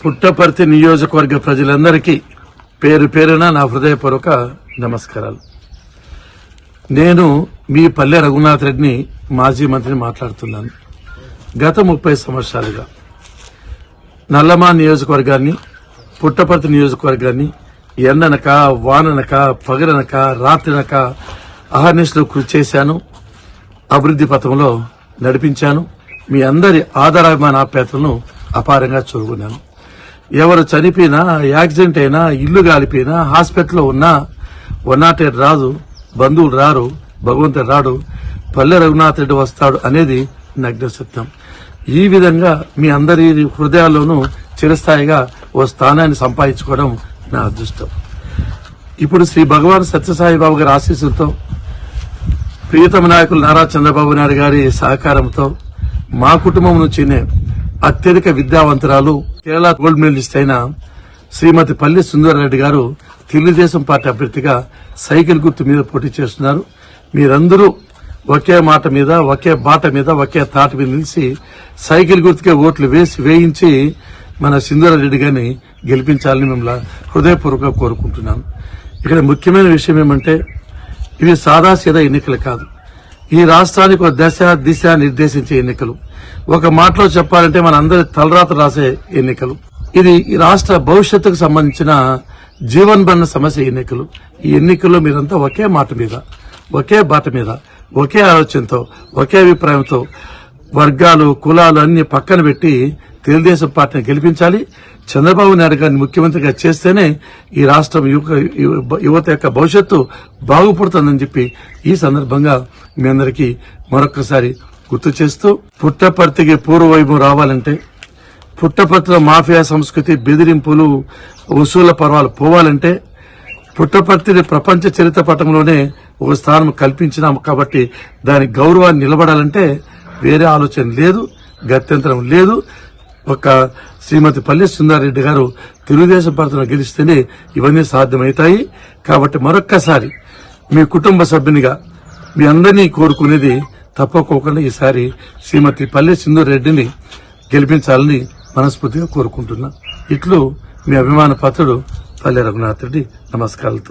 పుట్టపర్తి నియోజకవర్గ ప్రజలందరికీ పేరు పేరున నా హృదయపూర్వక నమస్కారాలు. నేను మీ పల్లె రఘునాథ్ రెడ్డిని, మాజీ మంత్రిని మాట్లాడుతున్నాను. గత 30 సంవత్సరాలుగా నల్లమా నియోజకవర్గాన్ని, పుట్టపర్తి నియోజకవర్గాన్ని ఎండనక, వాననక, పగలనక, రాత్రినక అహర్నిశలు కృషి చేశాను. అభివృద్ది పథంలో నడిపించాను. మీ అందరి ఆదరాభిమాన ఆప్యాయతలను అపారంగా చూరుకున్నాను. ఎవరు చనిపోయినా, యాక్సిడెంట్ అయినా, ఇల్లు గాలిపోయినా, హాస్పిటల్లో ఉన్నా 108 రాదు, బంధువులు రారు, భగవంతుడు రాడు, పల్లె రఘునాథ్ రెడ్డి వస్తాడు అనేది నగ్న సత్యం. ఈ విధంగా మీ అందరి హృదయాల్లోనూ చిరస్థాయిగా ఓ స్థానాన్ని సంపాదించుకోవడం నా అదృష్టం. ఇప్పుడు శ్రీ భగవాన్ సత్యసాయిబాబు గారి ఆశీస్సులతో, ప్రియతమ నాయకులు నారా చంద్రబాబు నాయుడు గారి సహకారంతో, మా కుటుంబం నుంచినే అత్యధిక విద్యావంతురాలు, కేరళ గోల్డ్ మెడలిస్ట్ అయిన శ్రీమతి పల్లి సుందరరెడ్డి గారు తెలుగుదేశం పార్టీ అభ్యర్థిగా సైకిల్ గుర్తు మీద పోటీ చేస్తున్నారు. మీరందరూ ఒకే మాట మీద, ఒకే బాట మీద, ఒకే తాట మీద నిలిచి సైకిల్ గుర్తుకే ఓట్లు వేయించి మన సుందరరెడ్డి గారిని గెలిపించాలని మిమ్మల్ని హృదయపూర్వకంగా కోరుకుంటున్నాను. ఇక్కడ ముఖ్యమైన విషయం ఏమంటే, ఇవి సాదాసీదా ఎన్నికలు కాదు. ఈ రాష్ట్రానికి ఒక దశ దిశ నిర్దేశించే ఎన్నికలు. ఒక మాటలో చెప్పాలంటే మన అందరి తలరాత రాసే ఎన్నికలు. ఇది ఈ రాష్ట్ర భవిష్యత్తుకు సంబంధించిన జీవన్మరణ సమస్య ఎన్నికలు. ఈ ఎన్నికల్లో మీరంతా ఒకే మాట మీద, ఒకే బాట మీద, ఒకే ఆలోచనతో, ఒకే అభిప్రాయంతో వర్గాలు, కులాలు అన్ని పక్కన పెట్టి తెలుగుదేశం పార్టీని గెలిపించాలి. చంద్రబాబు నాయుడు గారిని ముఖ్యమంత్రిగా చేస్తేనే ఈ రాష్ట్రం యువత యొక్క భవిష్యత్తు బాగుపడుతుందని చెప్పి ఈ సందర్భంగా మీ అందరికీ మరొకసారి గుర్తు చేస్తూ, పుట్టపర్తికి పూర్వవైభవం రావాలంటే, పుట్టపర్తిలో మాఫియా సంస్కృతి, బెదిరింపులు, వసూళ్ల పర్వాలు పోవాలంటే, పుట్టపర్తిని ప్రపంచ చరిత్ర పటంలోనే ఒక స్థానం కల్పించినాం కాబట్టి దాని గౌరవాన్ని నిలబడాలంటే వేరే ఆలోచన లేదు, గత్యంతరం లేదు. ఒక శ్రీమతి పల్లి సుందరరెడ్డి గారు తెలుగుదేశం పార్టీలో గెలిస్తేనే ఇవన్నీ సాధ్యమవుతాయి. కాబట్టి మరొక్కసారి మీ కుటుంబ సభ్యునిగా మీ అందరినీ కోరుకునేది, తప్పకోకుండా ఈసారి శ్రీమతి పల్లి సుందరరెడ్డిని గెలిపించాలని మనస్ఫూర్తిగా కోరుకుంటున్నా. ఇట్లు మీ అభిమాన పాత్రుడు పల్లె రఘునాథ్ రెడ్డి. నమస్కారాలతో.